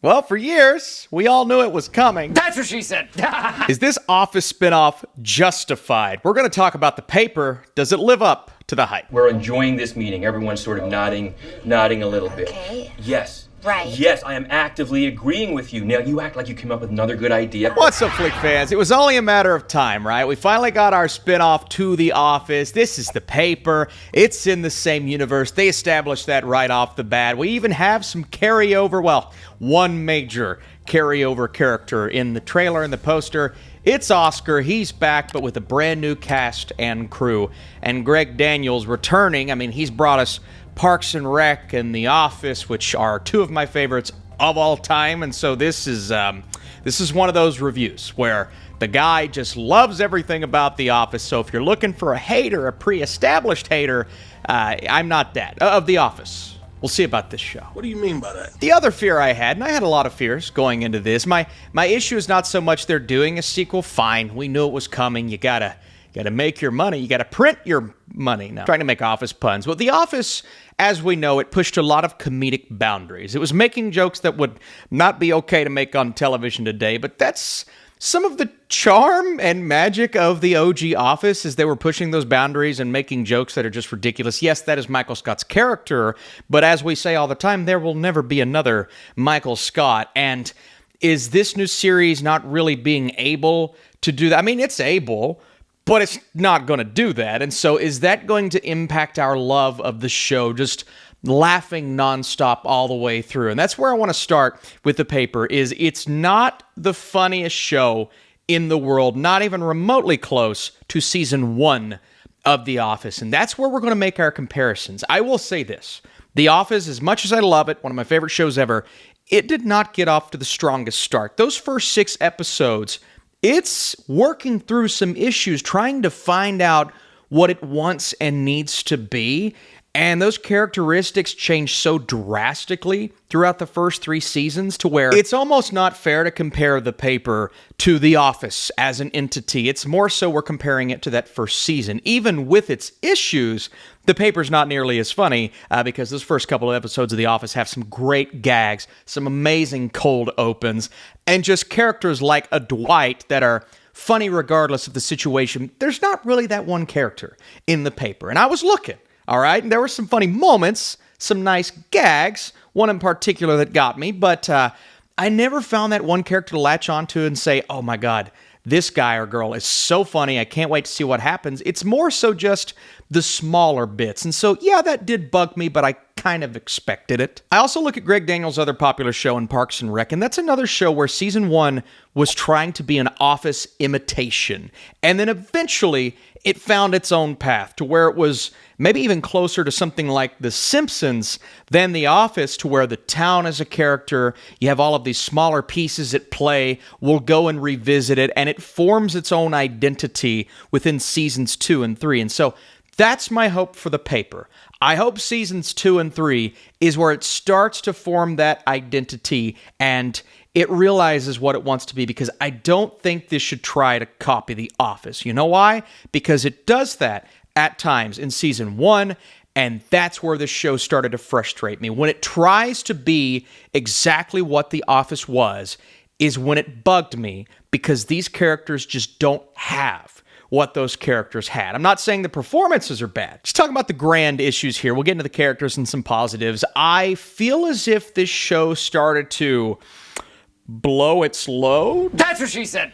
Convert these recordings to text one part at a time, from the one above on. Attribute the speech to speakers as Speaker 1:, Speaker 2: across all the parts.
Speaker 1: Well, for years, we all knew it was coming.
Speaker 2: That's what she said.
Speaker 1: Is this Office spinoff justified? We're going to talk about the paper. Does it live up to the hype?
Speaker 3: We're enjoying this meeting. Everyone's sort of nodding a little bit.
Speaker 4: Okay.
Speaker 3: Yes.
Speaker 4: Right.
Speaker 3: Yes, I am actively agreeing with you. Now, you act like you came up with another good idea.
Speaker 1: What's up, Flick fans? It was only a matter of time, right? We finally got our spinoff to The Office. This is the paper. It's in the same universe. They established that right off the bat. We even have some carryover, well, one major carryover character in the trailer and the poster. It's Oscar. He's back, but with a brand new cast and crew. And Greg Daniels returning. I mean, he's brought us Parks and Rec and The Office, which are two of my favorites of all time. And so this is one of those reviews where the guy just loves everything about The Office. So if you're looking for a hater, a pre-established hater, I'm not that, of The Office. We'll see about this show.
Speaker 5: What do you mean by that?
Speaker 1: The other fear I had, and I had a lot of fears going into this, my issue is not so much they're doing a sequel. Fine, we knew it was coming. You gotta make your money. You gotta print your money. Now, trying to make Office puns. Well, The Office, as we know, it pushed a lot of comedic boundaries. It was making jokes that would not be okay to make on television today, but that's some of the charm and magic of the OG Office, is they were pushing those boundaries and making jokes that are just ridiculous. Yes, that is Michael Scott's character, but as we say all the time, there will never be another Michael Scott. And is this new series not really being able to do that? I mean, it's able, but it's not going to do that. And so is that going to impact our love of the show, just laughing nonstop all the way through? And that's where I want to start with the paper. Is it's not the funniest show in the world, not even remotely close to season 1 of The Office. And that's where we're going to make our comparisons. I will say this. The Office, as much as I love it, one of my favorite shows ever, it did not get off to the strongest start. Those first 6 episodes, it's working through some issues, trying to find out what it wants and needs to be. And those characteristics change so drastically throughout the first 3 seasons to where it's almost not fair to compare the paper to The Office as an entity. It's more so we're comparing it to that first season. Even with its issues, the paper's not nearly as funny because those first couple of episodes of The Office have some great gags, some amazing cold opens, and just characters like a Dwight that are funny regardless of the situation. There's not really that one character in the paper. And I was looking. All right, and there were some funny moments, some nice gags, one in particular that got me, but I never found that one character to latch onto and say, oh my God, this guy or girl is so funny, I can't wait to see what happens. It's more so just the smaller bits. And so, yeah, that did bug me, but I kind of expected it. I also look at Greg Daniels' other popular show in Parks and Rec, and that's another show where season 1 was trying to be an Office imitation. And then eventually it found its own path to where it was maybe even closer to something like The Simpsons than The Office, to where the town is a character, you have all of these smaller pieces at play, we'll go and revisit it, and it forms its own identity within seasons 2 and 3. And so that's my hope for the paper. I hope seasons 2 and 3 is where it starts to form that identity and it realizes what it wants to be, because I don't think this should try to copy The Office. You know why? Because it does that at times in season 1, and that's where the show started to frustrate me. When it tries to be exactly what The Office was, is when it bugged me, because these characters just don't have what those characters had. I'm not saying the performances are bad. Just talking about the grand issues here. We'll get into the characters and some positives. I feel as if this show started to blow its load.
Speaker 2: That's what she said.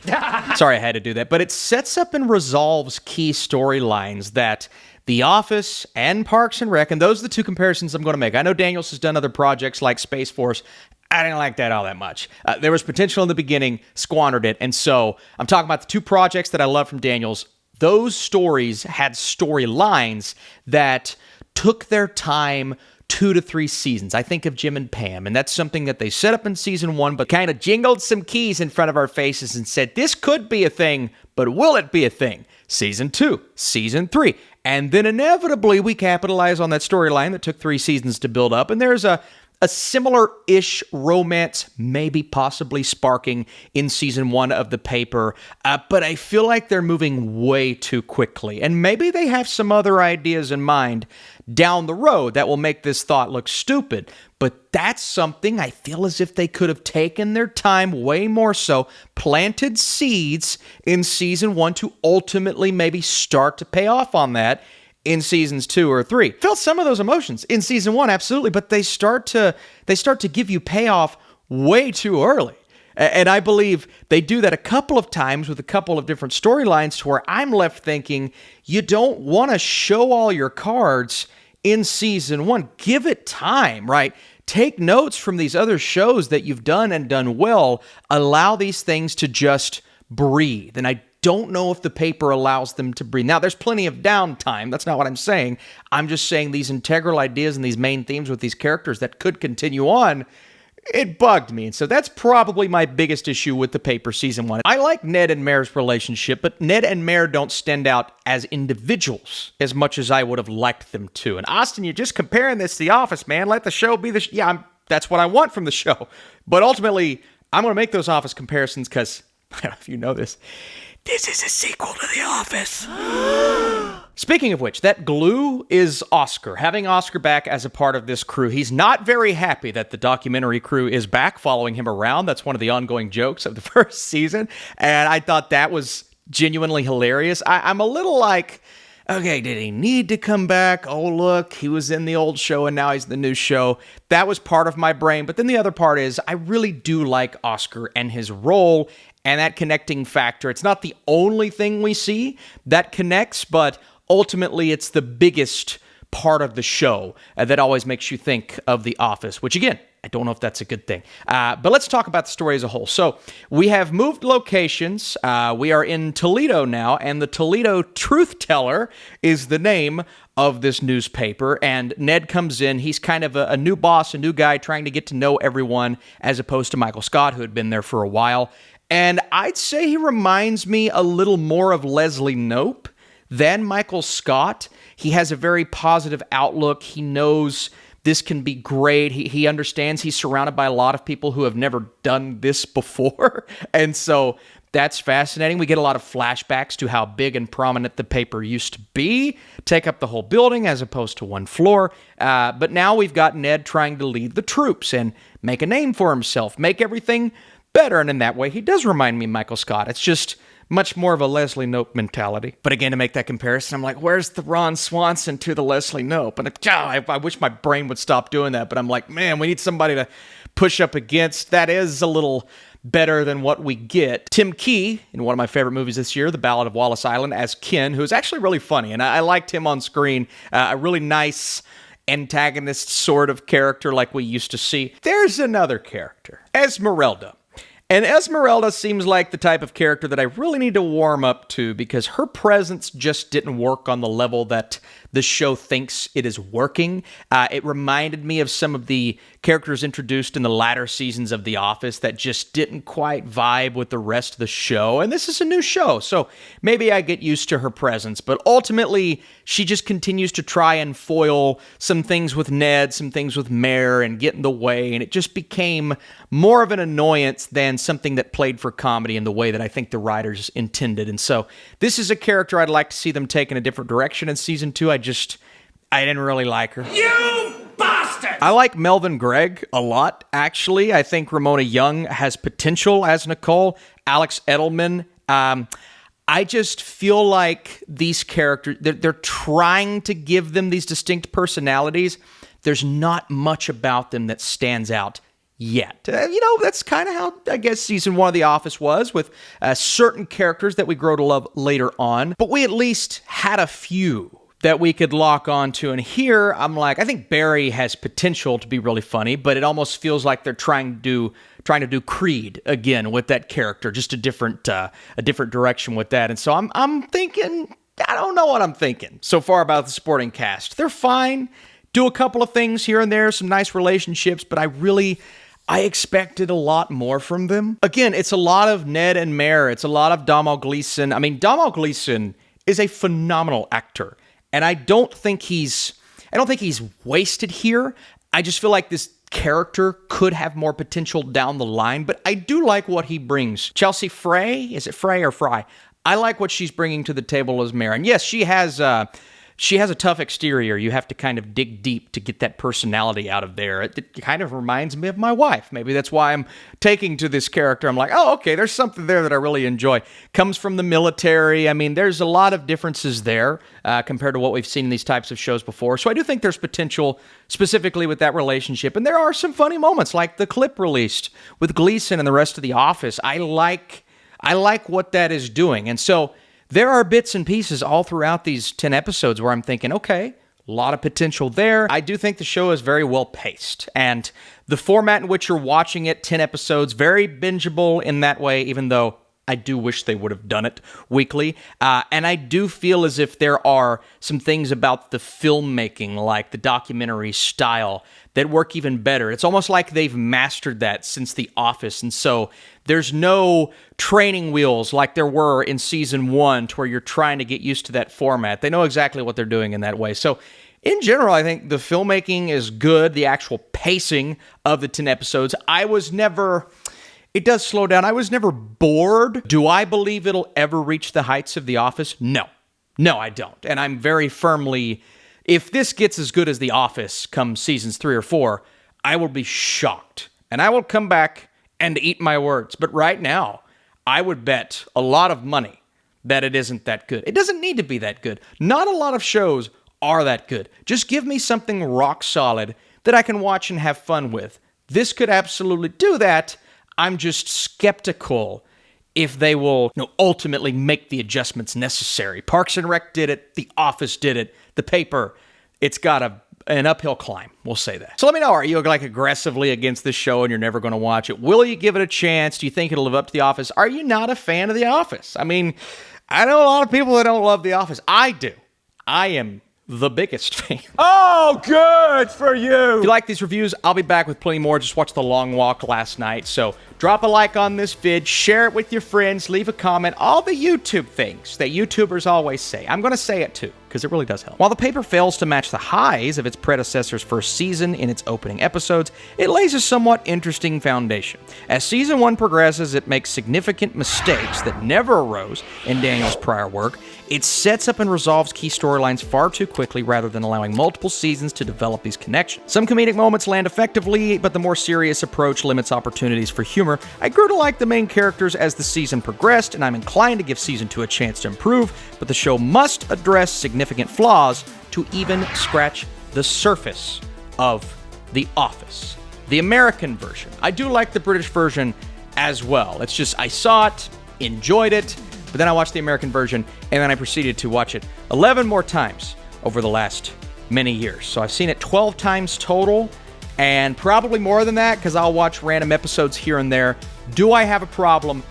Speaker 1: Sorry, I had to do that. But it sets up and resolves key storylines that The Office and Parks and Rec, and those are the 2 comparisons I'm going to make. I know Daniels has done other projects like Space Force. I didn't like that all that much. There was potential in the beginning, squandered it. And so I'm talking about the 2 projects that I love from Daniels. Those stories had storylines that took their time, 2 to 3 seasons. I think of Jim and Pam, and that's something that they set up in season 1, but kind of jingled some keys in front of our faces and said, this could be a thing, but will it be a thing? Season 2, season 3. And then inevitably we capitalize on that storyline that took 3 seasons to build up, and there's a a similar-ish romance, maybe possibly sparking in season 1 of the paper, but I feel like they're moving way too quickly, and maybe they have some other ideas in mind down the road that will make this thought look stupid, but that's something I feel as if they could have taken their time way more so, planted seeds in season 1 to ultimately maybe start to pay off on that in seasons 2 or 3. Felt some of those emotions in season 1, absolutely, but they start to give you payoff way too early. And I believe they do that a couple of times with a couple of different storylines to where I'm left thinking, you don't want to show all your cards in season 1. Give it time, right? Take notes from these other shows that you've done and done well. Allow these things to just breathe. And I don't know if the paper allows them to breathe. Now, there's plenty of downtime. That's not what I'm saying. I'm just saying these integral ideas and these main themes with these characters that could continue on, it bugged me. And so that's probably my biggest issue with the paper season 1. I like Ned and Mare's relationship, but Ned and Mare don't stand out as individuals as much as I would have liked them to. And Austin, you're just comparing this to The Office, man. Let the show be the yeah, that's what I want from the show. But ultimately, I'm going to make those Office comparisons because, I don't know if you know this is a sequel to The Office. Speaking of which, that glue is Oscar. Having Oscar back as a part of this crew, he's not very happy that the documentary crew is back following him around. That's one of the ongoing jokes of the first season, and I thought that was genuinely hilarious. I'm a little like, okay, did he need to come back? Oh, look, he was in the old show and now he's in the new show. That was part of my brain, but then the other part is I really do like Oscar and his role and that connecting factor. It's not the only thing we see that connects, but ultimately it's the biggest part of the show that always makes you think of The Office, which again, I don't know if that's a good thing. But let's talk about the story as a whole. So we have moved locations. We are in Toledo now, and the Toledo Truth Teller is the name of this newspaper. And Ned comes in. He's kind of a new boss, a new guy trying to get to know everyone, as opposed to Michael Scott, who had been there for a while. And I'd say he reminds me a little more of Leslie Knope than Michael Scott. He has a very positive outlook. He knows this can be great. He understands he's surrounded by a lot of people who have never done this before. And so that's fascinating. We get a lot of flashbacks to how big and prominent the paper used to be, take up the whole building as opposed to one floor. But now we've got Ned trying to lead the troops and make a name for himself, make everything better. And in that way, he does remind me of Michael Scott. It's just much more of a Leslie Knope mentality. But again, to make that comparison, I'm like, where's the Ron Swanson to the Leslie Knope? And I wish my brain would stop doing that. But I'm like, man, we need somebody to push up against. That is a little better than what we get. Tim Key, in one of my favorite movies this year, The Ballad of Wallace Island, as Ken, who is actually really funny. And I liked him on screen. A really nice antagonist sort of character like we used to see. There's another character, Esmeralda. And Esmeralda seems like the type of character that I really need to warm up to because her presence just didn't work on the level that the show thinks it is working. It reminded me of some of the characters introduced in the latter seasons of The Office that just didn't quite vibe with the rest of the show. And this is a new show, so maybe I get used to her presence. But ultimately, she just continues to try and foil some things with Ned, some things with Mare, and get in the way. And it just became more of an annoyance than something that played for comedy in the way that I think the writers intended. And so this is a character I'd like to see them take in a different direction in season 2. I didn't really like her.
Speaker 2: You bastard!
Speaker 1: I like Melvin Gregg a lot, actually. I think Ramona Young has potential as Nicole. Alex Edelman. I just feel like these characters, they're trying to give them these distinct personalities. There's not much about them that stands out yet. That's kind of how, I guess, season 1 of The Office was, with certain characters that we grow to love later on. But we at least had a few that we could lock onto. And here, I'm like, I think Barry has potential to be really funny, but it almost feels like they're trying to do Creed again with that character, just a different direction with that. And so I'm thinking, I don't know what I'm thinking so far about the supporting cast. They're fine, do a couple of things here and there, some nice relationships, but I expected a lot more from them. Again, it's a lot of Ned and Mare. It's a lot of Domhnall Gleeson. I mean, Domhnall Gleeson is a phenomenal actor. And I don't think he's wasted here. I just feel like this character could have more potential down the line, but I do like what he brings. Chelsea Frey, is it Frey or Fry? I like what she's bringing to the table as Mare. And yes, she has a tough exterior. You have to kind of dig deep to get that personality out of there. It kind of reminds me of my wife. Maybe that's why I'm taking to this character. I'm like, oh, okay, there's something there that I really enjoy. Comes from the military. I mean, there's a lot of differences there compared to what we've seen in these types of shows before. So I do think there's potential specifically with that relationship. And there are some funny moments, like the clip released with Gleeson and the rest of the Office. I like what that is doing. And so there are bits and pieces all throughout these 10 episodes where I'm thinking, okay, a lot of potential there. I do think the show is very well paced, and the format in which you're watching it, 10 episodes, very bingeable in that way, even though I do wish they would have done it weekly. And I do feel as if there are some things about the filmmaking, like the documentary style, that work even better. It's almost like they've mastered that since The Office. And so there's no training wheels like there were in season 1 to where you're trying to get used to that format. They know exactly what they're doing in that way. So in general, I think the filmmaking is good. The actual pacing of the 10 episodes, it does slow down. I was never bored. Do I believe it'll ever reach the heights of The Office? No. No, I don't. And I'm very firmly, if this gets as good as The Office come seasons 3 or 4, I will be shocked. And I will come back and eat my words. But right now, I would bet a lot of money that it isn't that good. It doesn't need to be that good. Not a lot of shows are that good. Just give me something rock solid that I can watch and have fun with. This could absolutely do that. I'm just skeptical if they will ultimately make the adjustments necessary. Parks and Rec did it. The Office did it. The Paper, it's got an uphill climb. We'll say that. So let me know, are you like aggressively against this show and you're never going to watch it? Will you give it a chance? Do you think it'll live up to The Office? Are you not a fan of The Office? I mean, I know a lot of people that don't love The Office. I do. I am the biggest fan.
Speaker 2: Oh, good for you.
Speaker 1: If you like these reviews, I'll be back with plenty more. Just watched The Long Walk last night. So drop a like on this vid, share it with your friends, leave a comment, all the YouTube things that YouTubers always say. I'm going to say it too, because it really does help. While The Paper fails to match the highs of its predecessor's first season in its opening episodes, it lays a somewhat interesting foundation. As season 1 progresses, it makes significant mistakes that never arose in Daniel's prior work. It sets up and resolves key storylines far too quickly rather than allowing multiple seasons to develop these connections. Some comedic moments land effectively, but the more serious approach limits opportunities for humor. I grew to like the main characters as the season progressed, and I'm inclined to give season 2 a chance to improve, but the show must address significant flaws to even scratch the surface of The Office. The American version. I do like the British version as well. It's just, I saw it, enjoyed it, but then I watched the American version, and then I proceeded to watch it 11 more times over the last many years. So I've seen it 12 times total, and probably more than that, because I'll watch random episodes here and there. Do I have a problem?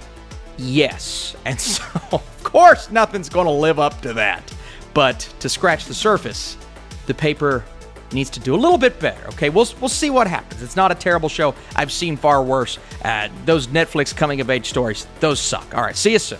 Speaker 1: Yes. And so, of course, nothing's going to live up to that. But to scratch the surface, The Paper needs to do a little bit better, okay? We'll see what happens. It's not a terrible show. I've seen far worse. Those Netflix coming-of-age stories, those suck. All right, see you soon.